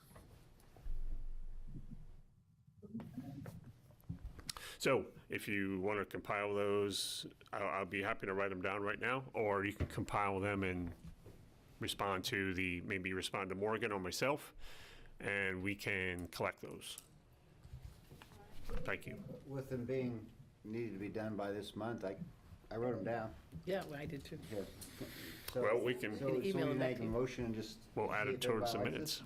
So if you want to compile those, I'll be happy to write them down right now, or you can compile them and respond to Morgan or myself, and we can collect those. Thank you. With them being needed to be done by this month, I wrote them down. Yeah, well, I did too. Yeah. So, Well, we can. So email we it back make to a you. motion and just. We'll add see it if towards the everybody minutes.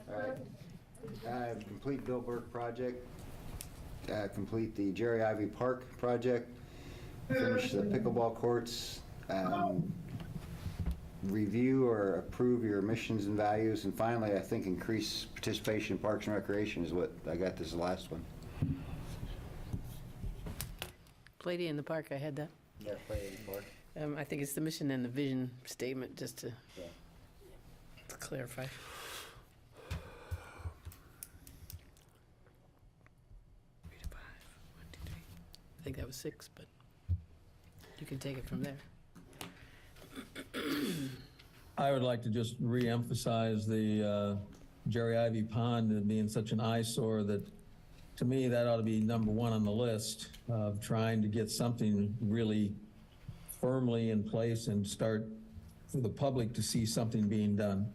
likes it. All right. Complete Bill Burke project. Complete the Jerry Ivy Park project. Finish the pickleball courts. Review or approve your missions and values. And finally, I think increase participation in Parks and Recreation is what I got. This last one. Play Day in the Park, I had that. Yeah, Play Day in the Park. I think it's the mission and the vision statement, just to clarify. 3 to 5. 1, 2, 3. I think that was 6, but you can take it from there. I would like to just re-emphasize the Jerry Ivy Pond being such an eyesore that, to me, that ought to be number 1 on the list of trying to get something really firmly in place and start for the public to see something being done.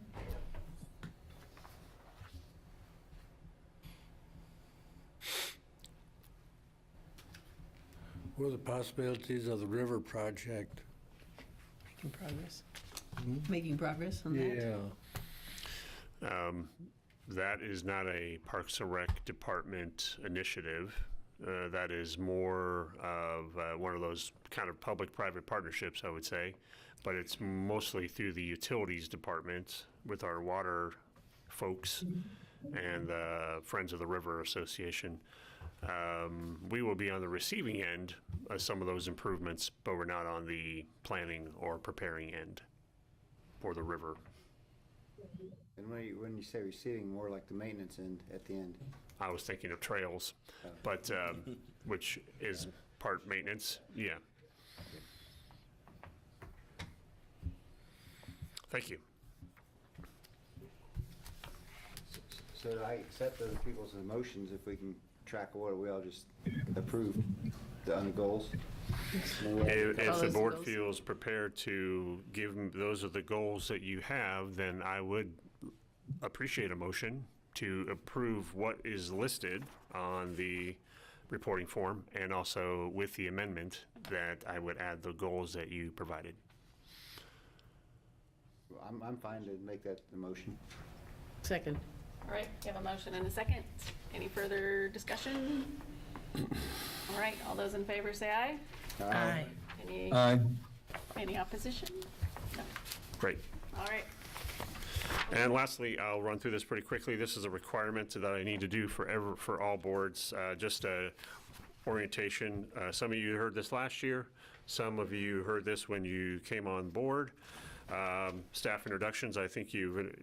What are the possibilities of the river project? Making progress. Making progress on that? Yeah. That is not a Parks and Rec Department initiative. That is more of one of those kind of public-private partnerships, I would say. But it's mostly through the Utilities Department with our water folks and the Friends of the River Association. We will be on the receiving end of some of those improvements, but we're not on the planning or preparing end for the river. And when you say receiving, more like the maintenance end at the end. I was thinking of trails, but which is part maintenance, yeah. Thank you. So do I accept those people's emotions if we can track what we all just approve on the goals? If the board feels prepared to give them, those are the goals that you have, then I would appreciate a motion to approve what is listed on the reporting form, and also with the amendment that I would add the goals that you provided. I'm fine to make that the motion. Second. All right, we have a motion and a second. Any further discussion? All right, all those in favor say aye. Aye. Any opposition? No. Great. All right. And lastly, I'll run through this pretty quickly. This is a requirement that I need to do for all boards, just a orientation. Some of you heard this last year. Some of you heard this when you came on board. Staff introductions, I think you've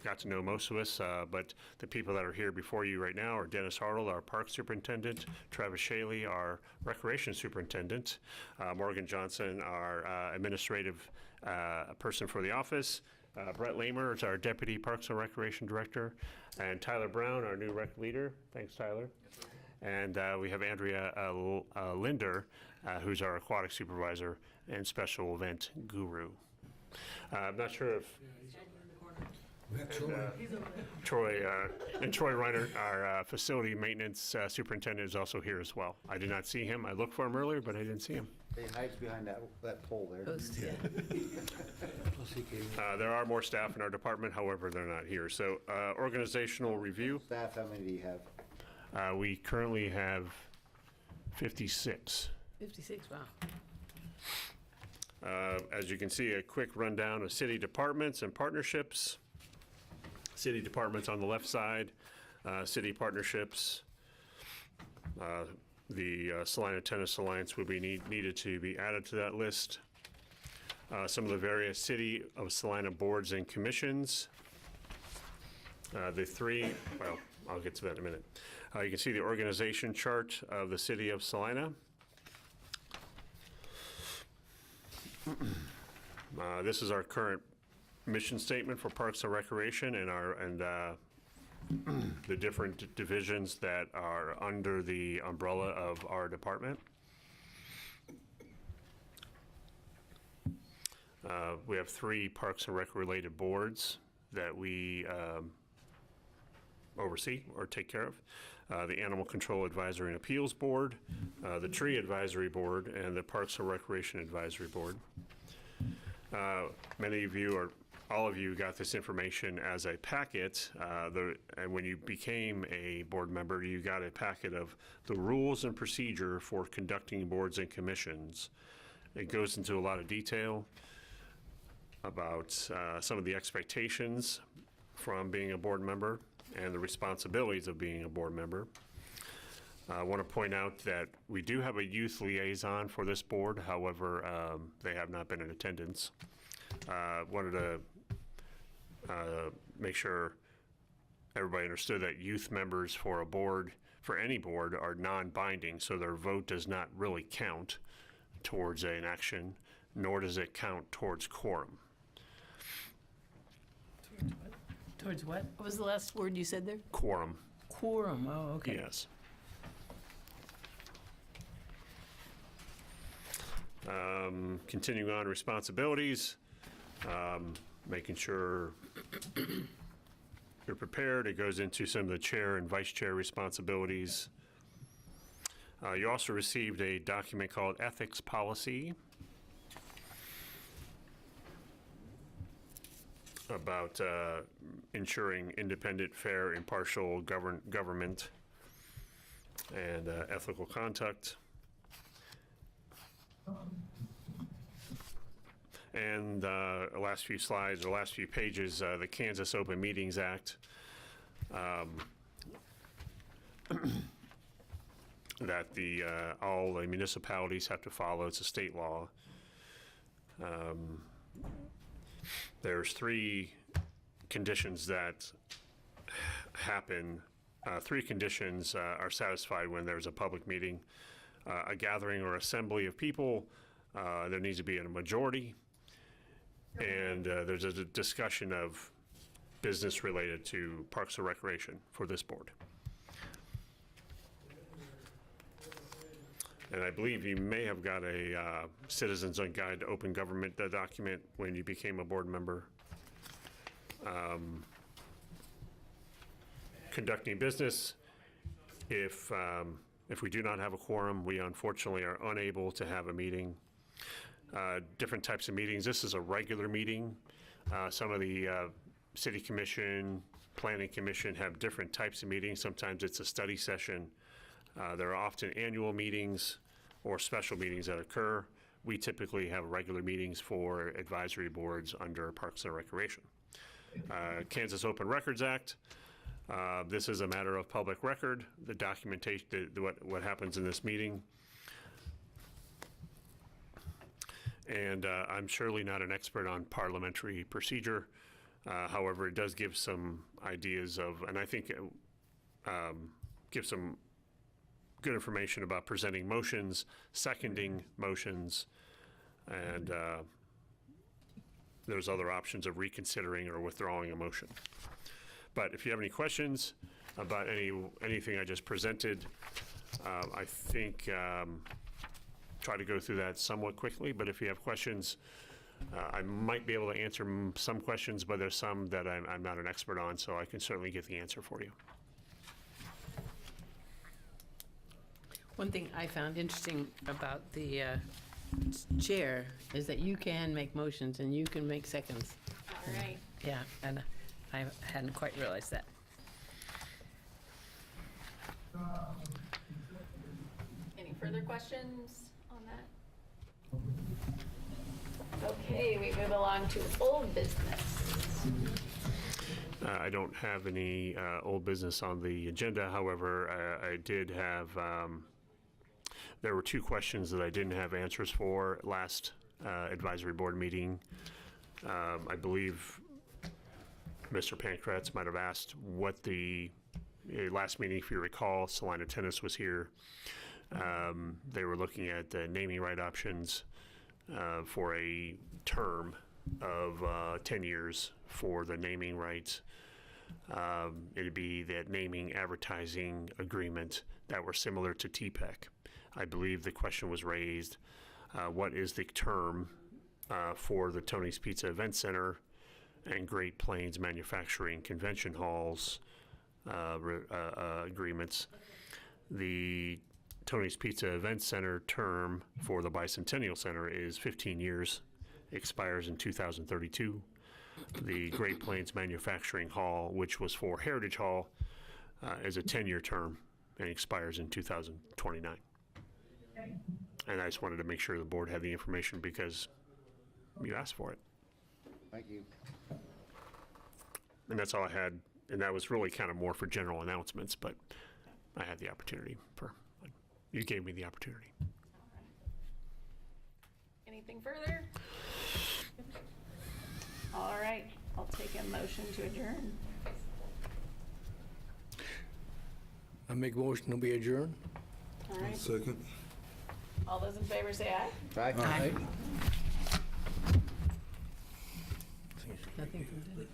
got to know most of us, but the people that are here before you right now are Dennis Hartle, our Park Superintendent, Travis Shaley, our Recreation Superintendent, Morgan Johnson, our Administrative person for the office, Brett Lamer is our Deputy Parks and Recreation Director, and Tyler Brown, our new rec leader. Thanks, Tyler. And we have Andrea Linder, who's our Aquatic Supervisor and Special Event Guru. I'm not sure if Troy Reiner, our facility maintenance superintendent, is also here as well. I did not see him. I looked for him earlier, but I didn't see him. He hides behind that pole there. There are more staff in our department, however, they're not here. So organizational review. Staff, how many do you have? We currently have 56. 56, wow. As you can see, a quick rundown of city departments and partnerships. City departments on the left side, city partnerships. The Salina Tennis Alliance would be needed to be added to that list. Some of the various City of Salina boards and commissions. The three, well, I'll get to that in a minute. You can see the organization chart of the City of Salina. This is our current mission statement for Parks and Recreation and the different divisions that are under the umbrella of our department. We have 3 Parks and Rec related boards that we oversee or take care of. The Animal Control Advisory and Appeals Board, the Tree Advisory Board, and the Parks and Recreation Advisory Board. Many of you, or all of you, got this information as a packet. And when you became a board member, you got a packet of the rules and procedure for conducting boards and commissions. It goes into a lot of detail about some of the expectations from being a board member and the responsibilities of being a board member. I want to point out that we do have a youth liaison for this board. However, they have not been in attendance. Wanted to make sure everybody understood that youth members for a board, for any board, are non-binding, so their vote does not really count towards an action, nor does it count towards quorum. Towards what? What was the last word you said there? Quorum. Quorum, oh, okay. Yes. Continuing on responsibilities, making sure you're prepared. It goes into some of the chair and vice chair responsibilities. You also received a document called Ethics Policy about ensuring independent, fair, impartial government and ethical conduct. And the last few slides, or last few pages, the Kansas Open Meetings Act, that all the municipalities have to follow. It's a state law. There's 3 conditions that happen. 3 conditions are satisfied when there's a public meeting. A gathering or assembly of people, there needs to be a majority. And there's a discussion of business related to Parks and Recreation for this board. And I believe you may have got a Citizens Guide to Open Government document when you became a board member. Conducting business. If we do not have a quorum, we unfortunately are unable to have a meeting. Different types of meetings. This is a regular meeting. Some of the City Commission, Planning Commission have different types of meetings. Sometimes it's a study session. There are often annual meetings or special meetings that occur. We typically have regular meetings for advisory boards under Parks and Recreation. Kansas Open Records Act. This is a matter of public record, the documentation, what happens in this meeting. And I'm surely not an expert on parliamentary procedure. However, it does give some ideas of, and I think give some good information about presenting motions, seconding motions, and there's other options of reconsidering or withdrawing a motion. But if you have any questions about anything I just presented, I think try to go through that somewhat quickly. But if you have questions, I might be able to answer some questions, but there's some that I'm not an expert on, so I can certainly get the answer for you. One thing I found interesting about the chair is that you can make motions and you can make seconds. All right. Yeah, and I hadn't quite realized that. Any further questions on that? Okay, we move along to old business. I don't have any old business on the agenda. However, I did have, there were two questions that I didn't have answers for last advisory board meeting. I believe Mr. Pankratz might have asked what the last meeting, if you recall, Salina Tennis was here. They were looking at naming right options for a term of 10 years for the naming rights. It'd be that naming advertising agreement that were similar to TPEC. I believe the question was raised, what is the term for the Tony's Pizza Event Center and Great Plains Manufacturing Convention Halls agreements? The Tony's Pizza Event Center term for the Bicentennial Center is 15 years, expires in 2032. The Great Plains Manufacturing Hall, which was for Heritage Hall, is a 10-year term and expires in 2029. And I just wanted to make sure the board had the information because you asked for it. Thank you. And that's all I had. And that was really kind of more for general announcements, but I had the opportunity you gave me the opportunity. Anything further? All right, I'll take a motion to adjourn. I make a motion to be adjourned. All right, Second. all those in favor say aye. Aye. Aye. Nothing from Denny.